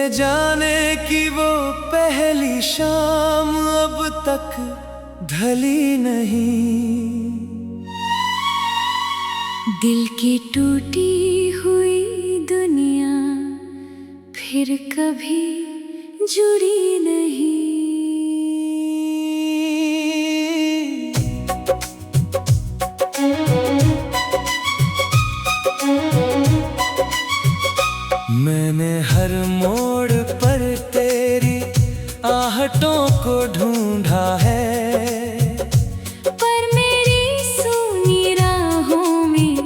जाने कि वो पहली शाम अब तक ढली नहीं। दिल की टूटी हुई दुनिया फिर कभी जुड़ी नहीं। मैंने हर मोड़ पर तेरी आहटों को ढूंढा है, पर मेरी सूनी राहों में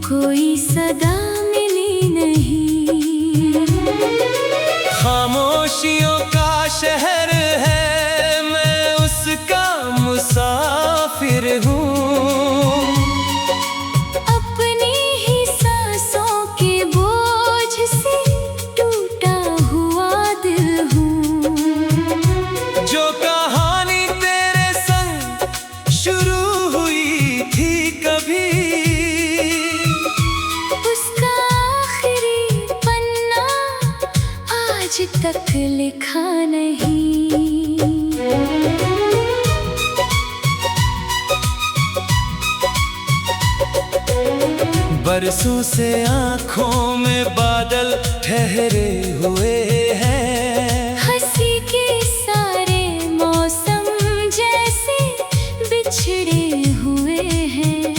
कोई सदा मिली नहीं। खामोशियों का शहर है, मैं उसका मुसाफिर हूँ। आज तक लिखा नहीं। बरसों से आँखों में बादल ठहरे हुए हैं, हंसी के सारे मौसम जैसे बिछड़े हुए हैं।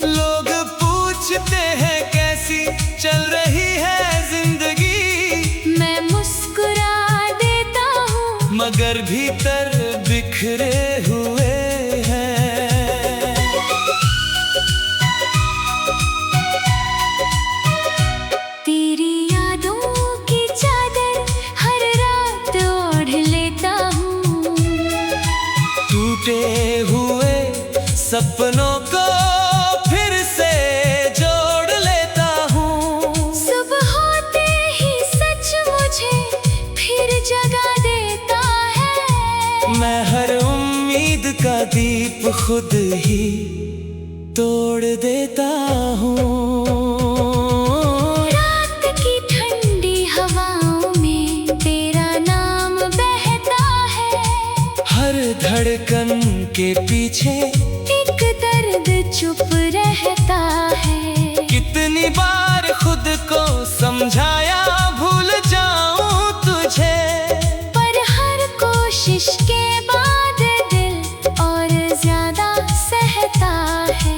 लोग पूछते हैं कैसी चल रही है जिंदगी, मैं मुस्कुरा देता हूँ मगर भीतर बिखरे हुए हैं। तेरी यादों की चादर हर रात ओढ़ लेता हूँ। टूटे हुए सपनों को फिर से जोड़ लेता हूँ। सुबह होते ही सच मुझे फिर जगा देता है। मैं हर उम्मीद का दीप खुद ही तोड़ देता हूँ। रात की ठंडी हवाओं में तेरा नाम बहता है, हर धड़कन के पीछे एक दर्द चुप रहता है। कितनी बार खुद को समझाया भूल जाऊं तुझे, पर हर कोशिश के बाद दिल और ज्यादा सहता है।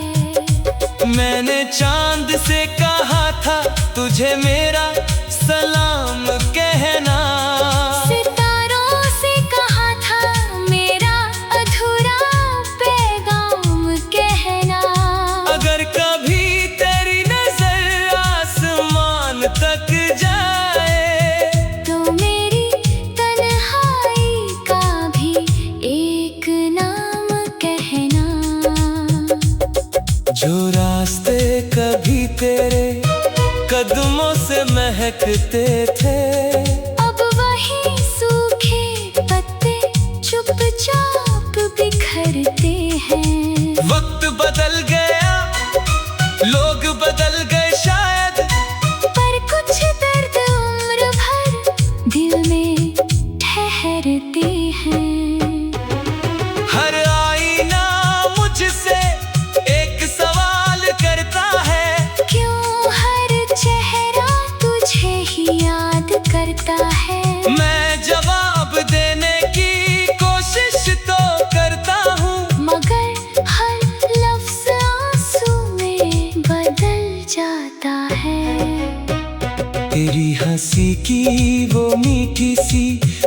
मैंने चांद से कहा था तुझे मेरा सलाम कहना, सितारों से कहा था मेरा अधूरा पैगाम कहना। अगर कभी तेरी नजर आसमान तक जाए, तो मेरी तन्हाई का भी एक नाम कहना। जो रास्ते कभी तेरे कदमों से महकते थे, अब वही सूखे पत्ते चुपचाप बिखरते हैं। वक्त बदल गया, लोग बदल गए शायद, पर कुछ दर्द उम्र भर दिल में ठहरते हैं। हर आईना मुझसे एक सवाल करता है, क्यों हर चेहरा तुझे ही याद करता है। मैं जवाब देने की कोशिश तो करता हूँ, मगर हर लफ्ज़ आंसू में बदल जाता है। तेरी हंसी की वो मीठी सी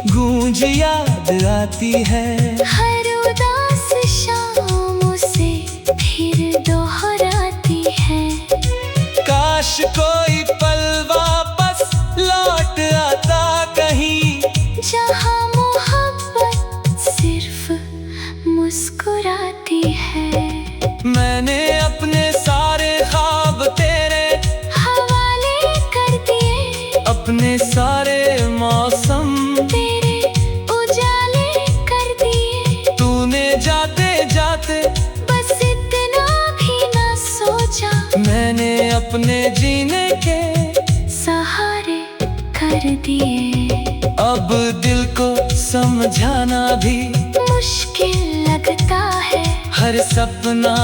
गूंज याद आती है, हर उदास शाम उसे फिर दोहराती है। काश कोई पल वापस लौट आता कहीं, जहाँ मोहब्बत सिर्फ मुस्कुराती है। मैंने अपने सारे ख्वाब तेरे हवाले कर दिए, अपने सारे मौसम तेरे उजाले कर दिए। तूने जाते जाते बस इतना भी ना सोचा, मैंने अपने जीने के सहारे कर भर दिए। अब दिल को समझाना भी मुश्किल लगता है, हर सपना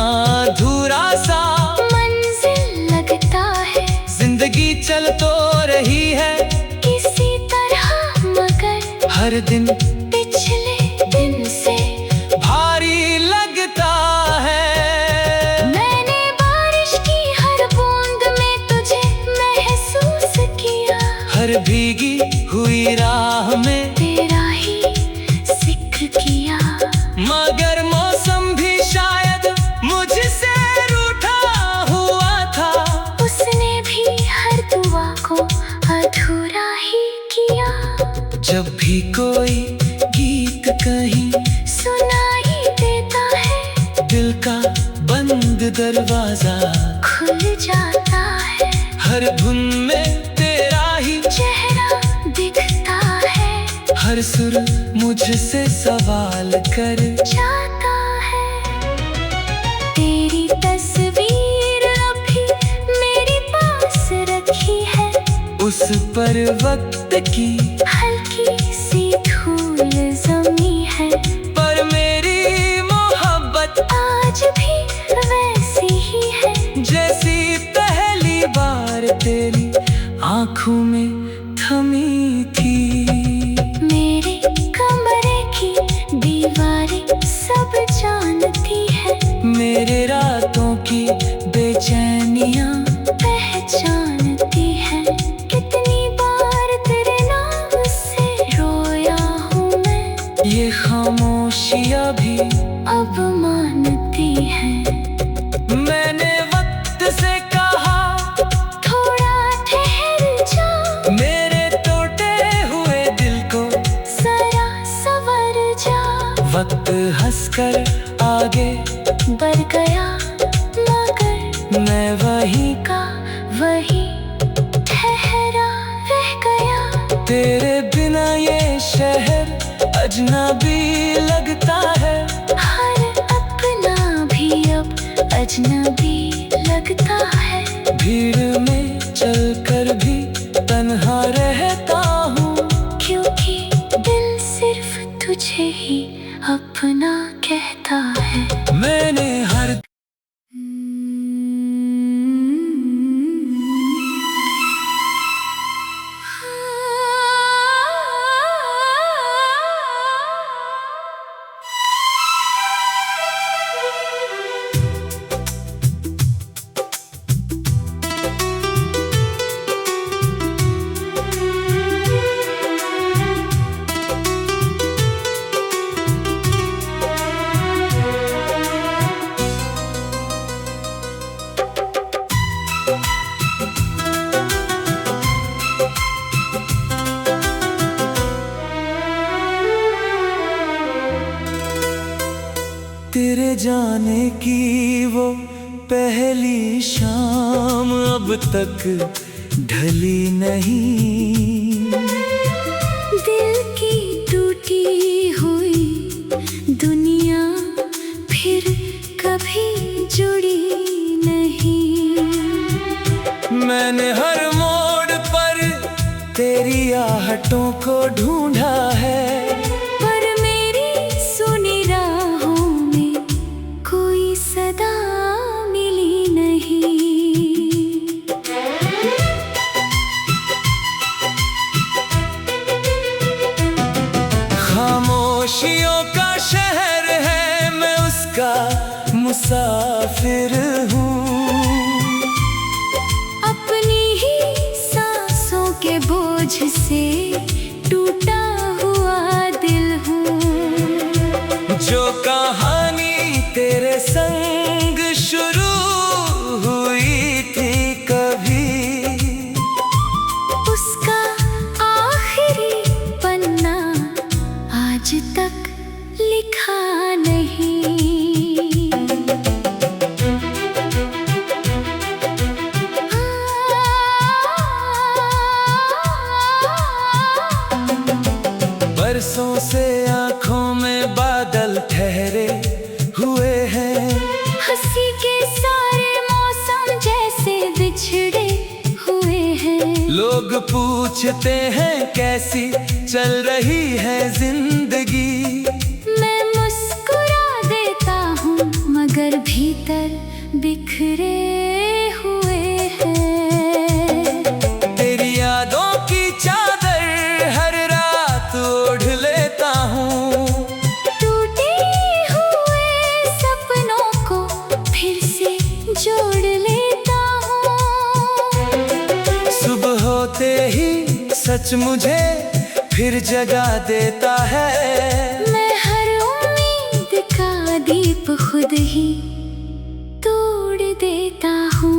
अधूरा सा मंजिल लगता है। जिंदगी चल तो रही है किसी तरह, मगर हर दिन पिछले दिन से भारी लगता है। मैंने बारिश की हर बूंद में तुझे महसूस किया, हर भीगी हुई राह में तेरा ही जिक्र किया। मगर मौसम भी शायद मुझसे रूठा हुआ था, उसने भी हर दुआ को अधूरा ही किया। जब भी कोई गीत कहीं सुनाई देता है, दिल का बंद दरवाजा खुल जाता है। हर धुन में तेरा ही चेहरा दिखता है, हर सुर मुझसे सवाल कर जाता है। तेरी तस्वीर अभी मेरे पास रखी है, उस पर वक्त की हल्की सी धूल जमी है। पर मेरी मोहब्बत आज भी वैसी ही है, जैसी पहली बार तेरी आंखों में थमी थी। मेरे कमरे की दीवारें सब जानती है, मेरे रातों की बेचैनियां पहचानती है। कितनी बार तेरे नाम से रोया हूँ मैं, ये खामोशियां भी अब मानती है। मैंने वक्त से कहा थोड़ा ठहर जा, मेरे टूटे हुए दिल को जरा संवर जा। वक्त हंसकर आगे बढ़ गया, मगर मैं वहीं का वही ठहरा रह गया। तेरे बिना ये शहर अजनबी लगता है। हर अपना भी अब अजनबी लगता है। भीड़ में चलकर भी तन्हा रहता हूँ, क्योंकि दिल सिर्फ तुझे ही अपना कहता है। मैंने हर तेरे जाने की वो पहली शाम अब तक ढली नहीं। दिल की टूटी हुई दुनिया फिर कभी जुड़ी नहीं। मैंने हर मोड़ पर तेरी आहटों को ढूंढा है, पर मेरी सुनी राहों में कोई सदा मिली नहीं। खामोशियों का शहर है, मैं उसका मुसाफिर हूँ। अपनी ही सांसों के बोझ से टूटा हुआ दिल हूँ। जो कहानी तेरे संग शुरू हुई थी कभी, उसका आखिरी पन्ना आज तक लिखा नहीं। बरसों से आंखों में बादल ठहरे हुए हैं, लोग पूछते हैं कैसी चल रही है जिंदगी। मैं मुस्कुरा देता हूँ मगर भीतर बिखरे हुए हैं। तेरी यादों की चादर हर रात ओढ़ लेता हूँ। टूटे हुए सपनों को फिर से जोड़ लेता हूँ। सुबह होते ही सच मुझे फिर जगा देता है। मैं हर उम्मीद का दीप खुद ही तोड़ देता हूँ।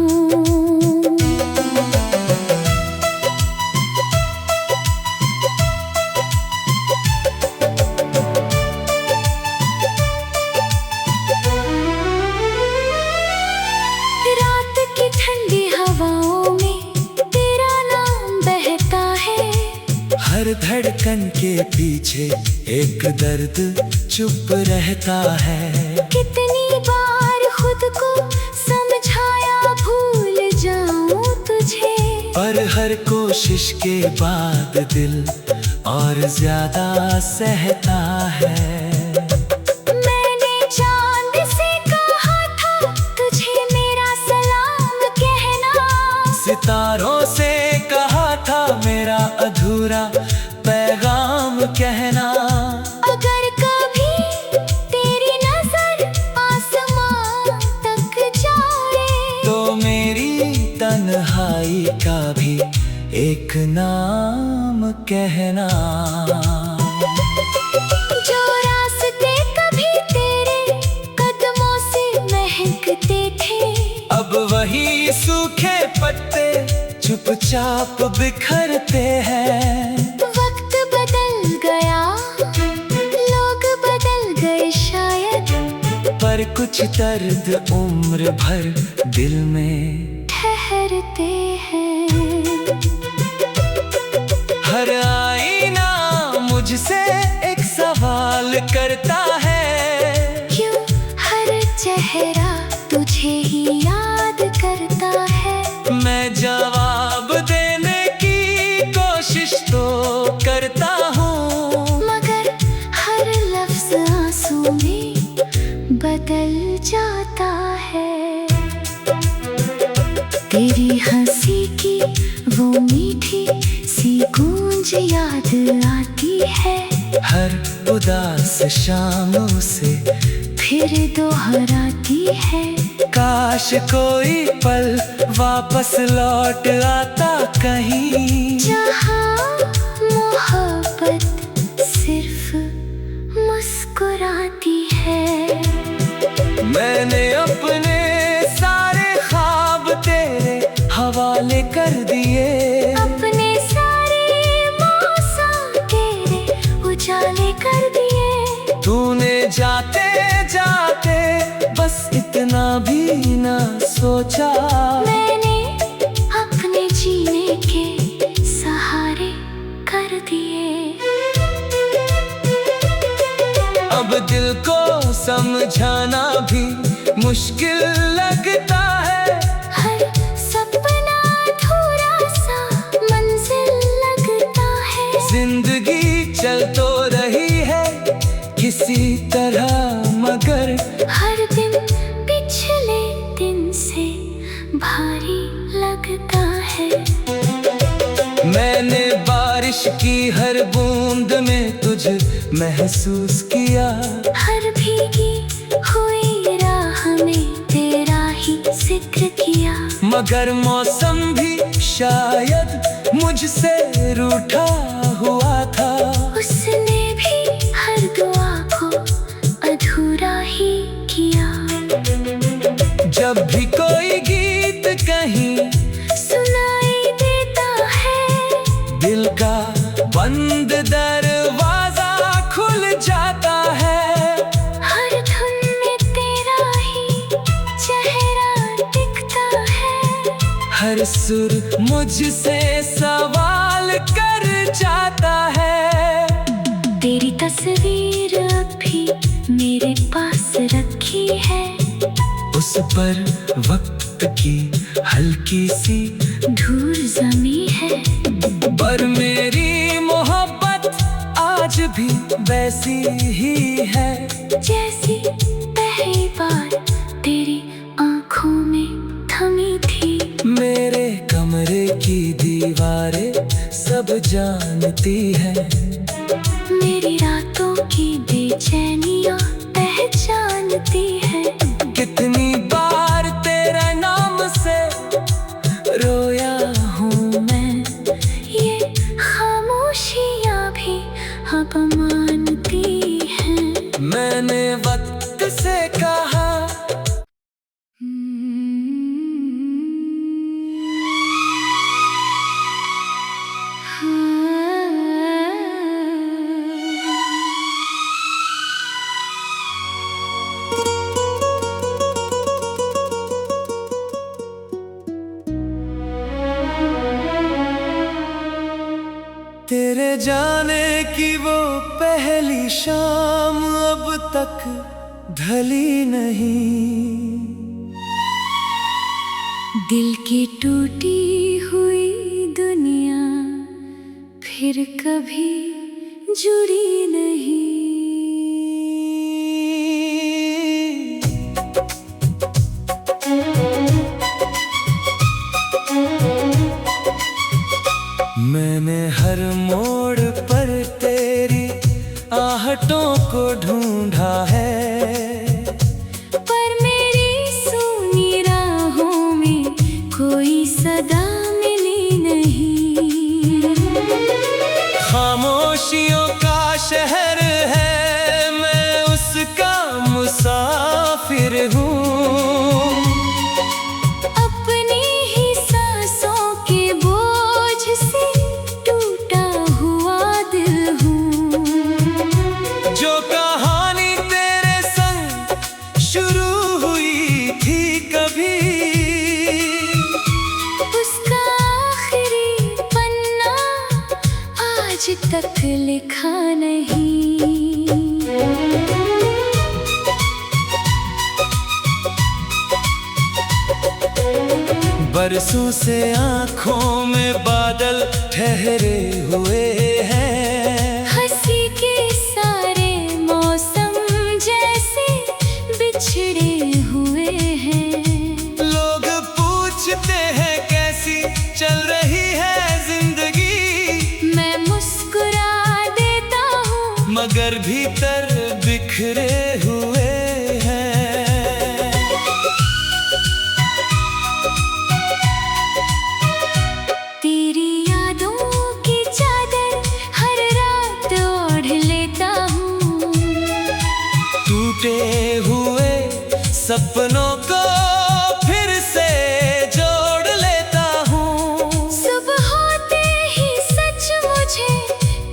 रात की ठंडी हवाओं में तेरा नाम बहता है। हर धड़कन के पीछे एक दर्द चुप रहता है। कितनी बार खुद को समझाया भूल जाऊं तुझे, पर हर कोशिश के बाद दिल और ज्यादा सहता है। मैंने चांद से कहा था तुझे मेरा सलाम कहना। सितारों से कहा था मेरा अधूरा पैगाम कहना। अगर कभी तेरी नजर आसमां तक जाए, तो मेरी तन्हाई का भी एक नाम कहना। जो रास्ते कभी तेरे कदमों से महकते थे, अब वही सूखे पत्ते चुपचाप बिखरते हैं। वक्त बदल गया, लोग बदल गए शायद, पर कुछ दर्द उम्र भर दिल में ठहरते हैं। हर आईना मुझसे एक सवाल करता है। क्यों हर चेहरा तुझे ही याद करता है। मैं जवाब देने की कोशिश तो करता हूँ, मगर हर लफ्ज आंसू में बदल जाता है। तेरी हंसी की वो मीठी सी गूंज याद आती है। हर उदास शाम उसे फिर दोहराती है। काश कोई पल वापस लौट आता कहीं, जहाँ मोहब्बत सिर्फ मुस्कुराती है। मैंने अपने सारे ख्वाब तेरे हवाले कर दिए। अपने सारे मौसम तेरे उजाले कर दिए। तूने जाते जाते बस इतना भी ना सोचा, मैंने अपने जीने के सहारे कर दिए। अब दिल को समझाना भी मुश्किल लगता है। हर सपना अधूरा सा मंजिल लगता है। जिंदगी चल तो रही है किसी तरह, मगर हर दिन पिछले दिन से भारी लगता है। मैंने बारिश की हर बूंद में तुझे महसूस किया। हर भीगी हुई राह में तेरा ही जिक्र किया। मगर मौसम भी शायद मुझसे रूठा हुआ था। उसने भी हर दुआ को अधूरा ही किया। जब भी कोई गीत कहीं सुनाई देता है, दिल का बंद दरवाजा खुल जाता है। हर धुन में तेरा ही चेहरा दिखता है। हर सुर मुझसे सवाल कर जाता है। तेरी तस्वीर अभी मेरे पास रखी है। उस पर वक्त की हल्की सी धूल जमी है, पर मेरी मोहब्बत आज भी वैसी ही है जैसी पहली बार तेरी आंखों में थमी थी। मेरे कमरे की दीवारें सब जानती है, मेरी रातों की बेचैनियां पहचानती है। कितनी बार तेरे नाम से रोया हूँ मैं, ये खामोशियां भी अब मानती हैं। मैंने वक्त से कहा तेरे जाने की वो पहली शाम अब तक ढली नहीं। दिल की टूटी हुई दुनिया फिर कभी जुड़ी नहीं। मैंने हर मोड़ पर तेरी आहटों को ढूंढा है, पर मेरी सूनी राहों में कोई सदा मिली नहीं। खामोशियों का शहर है, मैं उसका मुसाफिर हूँ। अपनी ही सांसों के बोझ से टूटा हुआ दिल हूँ। जो कहानी तेरे संग शुरू हुई थी कभी, उसका आखिरी पन्ना आज तक लिखा नहीं। बरसों से आँखों में बादल ठहरे हुए हैं, हंसी के सारे मौसम जैसे बिछड़े हुए हैं। लोग पूछते हैं कैसी चल रही है जिंदगी, मैं मुस्कुरा देता हूँ मगर भीतर बिखरे हुए हैं। तेरी यादों की चादर हर रात ओढ़ लेता हूँ। टूटे हुए सपनों को फिर से जोड़ लेता हूँ। सुबह होते ही सच मुझे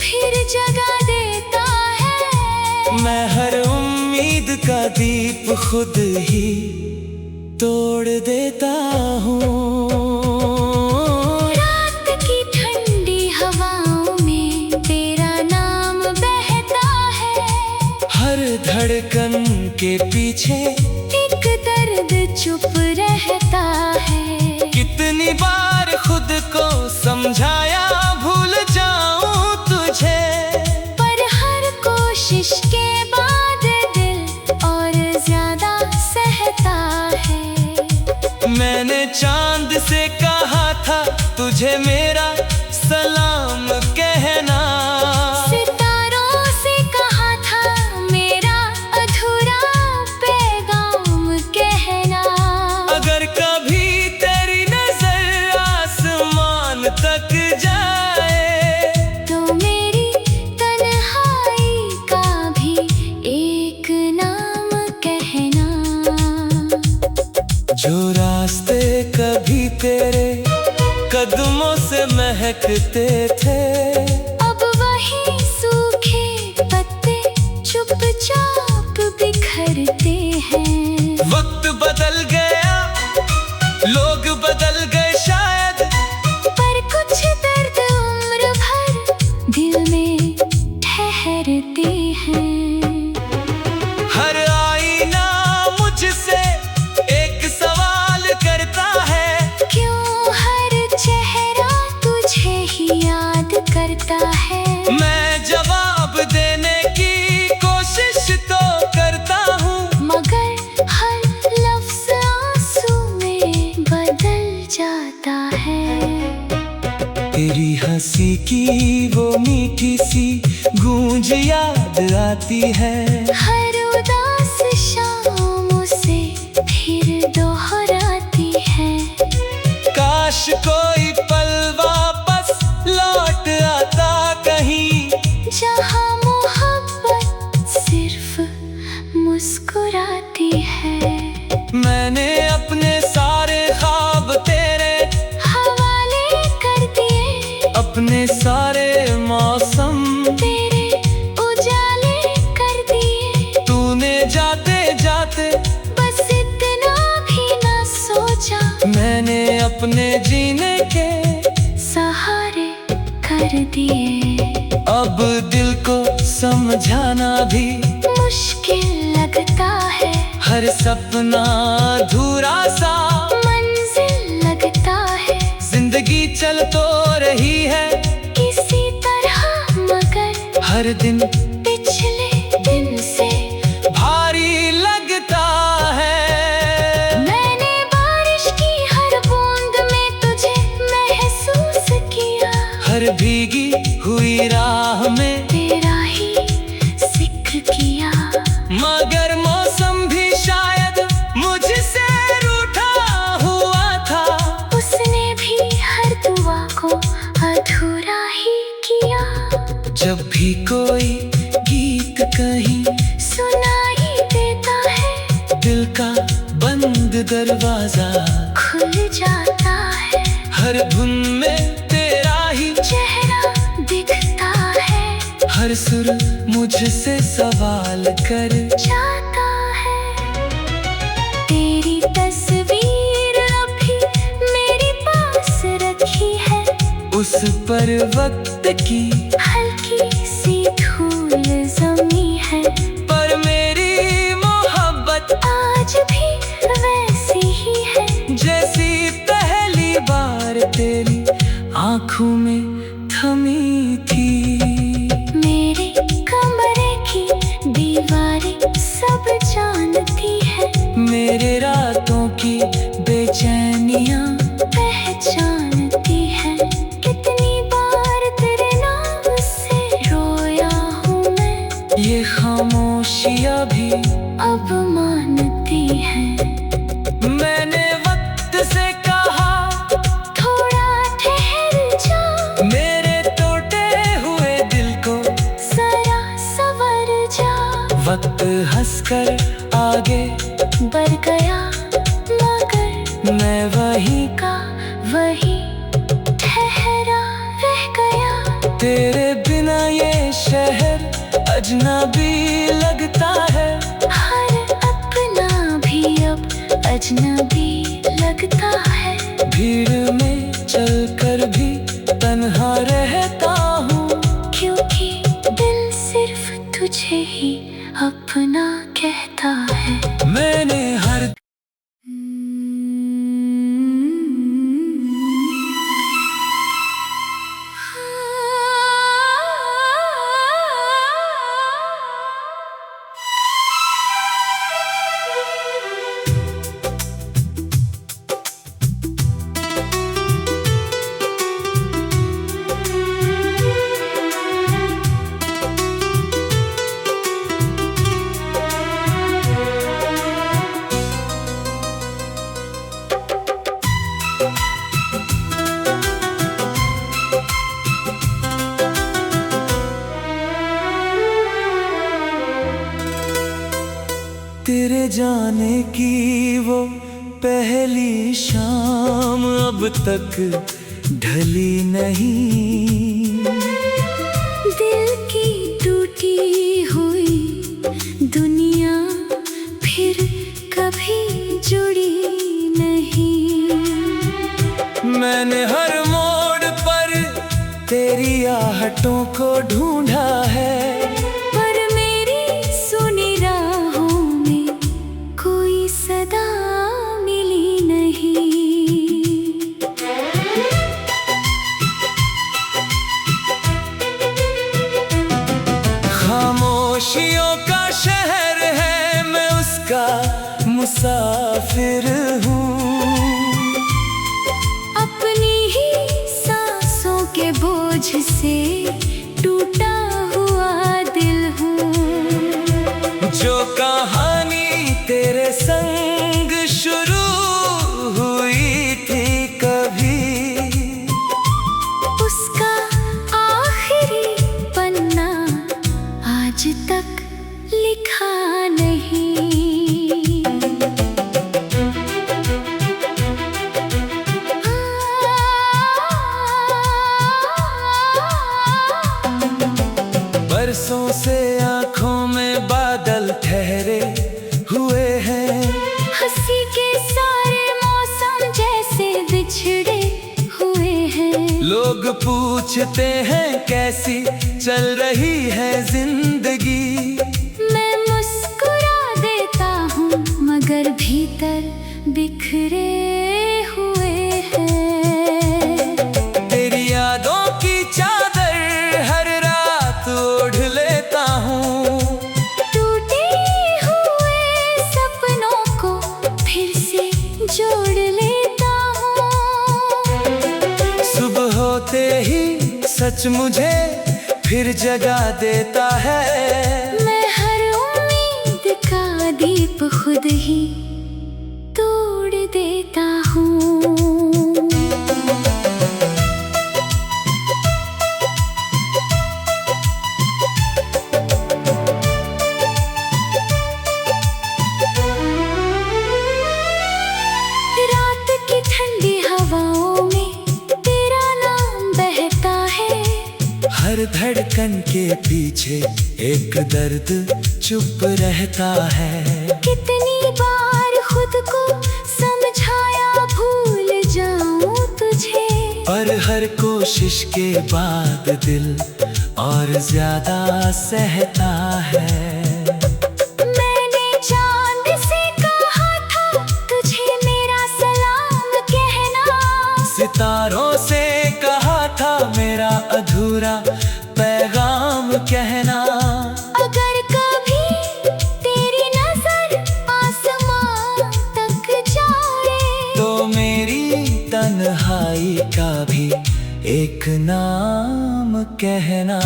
फिर जगा देता है। मैं हर उम्मीद का दीप खुद ही तोड़ देता हूँ। रात की ठंडी हवाओं में तेरा नाम बहता है। हर धड़कन के पीछे एक दर्द चुप रहता है। कितनी बार खुद को समझाया भूल जाऊं तुझे, पर हर कोशिश के बाद दिल और ज्यादा सहता है। मैंने चांद से कहा था तुझे मेरा सलाम कहना, सितारों से कहा था मेरा अधूरा पैगाम कहना। अगर कभी तेरी नजर आसमान तक जाए, तो मेरी तन्हाई का भी एक नाम कहना। जो रास्ते कभी तेरे कदमों से महकते थे, अब वही सूखे पत्ते चुपचाप बिखरते हैं। वक्त बदल गया, लोग बदल गए शायद, पर कुछ दर्द उम्र भर दिल में ठहरते हैं। हर आईना मुझसे एक सवाल करता है। तेरी हंसी की वो मीठी सी गूंज याद आती है। हर उदास शाम उसे फिर दोहराती है। काश कोई पल वापस लौट आता कहीं, जहाँ मोहब्बत सिर्फ मुस्कुराती है। मैंने अपने सारे ख्वाब तेरे हवाले कर दिए, अपने सारे मौसम तेरे उजाले कर दिए। तूने जाते जाते बस इतना भी ना सोचा, मैंने अपने जीने के सहारे कर दिए। अब दिल को समझाना भी मुश्किल लगता है, हर सपना अधूरा सा मंजिल लगता है। जिंदगी चल तो रही है किसी तरह, मगर हर दिन पिछले दिन से भारी लगता है। मैंने बारिश की हर बूंद में तुझे महसूस किया, हर भीगी हुई राह में तेरा ही जिक्र किया। मगर मौसम भी शायद मुझसे रूठा हुआ था, उसने भी हर दुआ को अधूरा ही किया। जब भी कोई गीत कहीं सुनाई देता है, दिल का बंद दरवाजा खुल जाता है। हर धुन में तेरा ही चेहरा दिखता है, हर सुर मुझसे सवाल कर जाता है। तेरी तस्वीर अभी मेरे पास रखी है, उस पर वक्त की हल्की सी धूल जमी है। पर मेरी मोहब्बत आज भी वैसी ही है, जैसी पहली बार तेरी आंखों में थमी थी। मेरे कमरे की दीवारें सब जानती है, मेरे रातों की बेचैनियां पहचानती है। कितनी बार तेरे नाम से रोया हूँ मैं, ये खामोशियां भी अब मानती है। मैंने वक्त से कहा थोड़ा ठहर जा, मेरे टूटे हुए दिल को जरा संवर जा। वक्त हंसकर आगे बढ़ गया, मगर मैं वहीं का वही ठहरा रह गया। तेरे बिना ये शहर अजनबी लगता है। हर अपना भी अब अजनबी लगता है। भीड़ में चलकर भी तन्हा रहता हूँ, क्योंकि दिल सिर्फ तुझे ही अपना कहता है। मैंने हर तेरे जाने की वो पहली शाम अब तक ढली नहीं। दिल की टूटी हुई दुनिया फिर कभी जुड़ी नहीं। मैंने हर मोड़ पर तेरी आहटों को ढूंढा है, पर मेरी सुनी राहों में कोई सदा मिली नहीं। खामोशियों का शहर है, मैं उसका मुसाफिर हूँ। अपनी पूछते हैं कैसी चल रही है जिंदगी। मैं मुस्कुरा देता हूँ मगर भीतर बिखरे हुए हैं। तेरी यादों की चादर हर रात ओढ़ लेता हूँ। टूटे हुए सपनों को फिर से जोड़ लेता हूँ। सुबह होते ही सच मुझे फिर जगा देता है। मैं हर उम्मीद का दीप खुद ही तोड़ देता हूँ। रात की ठंडी हवाओं में तेरा नाम बहता है। हर धड़कन के पीछे एक दर्द चुप रहता है। कितनी बार खुद को समझाया भूल जाऊं तुझे, पर हर कोशिश के बाद दिल और ज्यादा सहता है। मैंने चांद से कहा था तुझे मेरा सलाम कहना। सितारों से कहा था मेरा अधूरा पैगाम कहना। अगर कभी तेरी नजर आसमां तक जाए, तो मेरी तन्हाई का भी एक नाम कहना।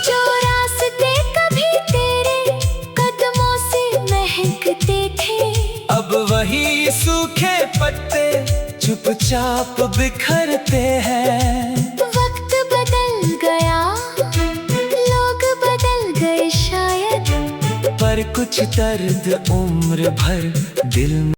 जो रास्ते कभी तेरे कदमों से महकते थे, अब वही सूखे पत्ते चुपचाप बिखरते हैं। वक्त बदल गया, लोग बदल गए शायद, पर कुछ दर्द उम्र भर दिल में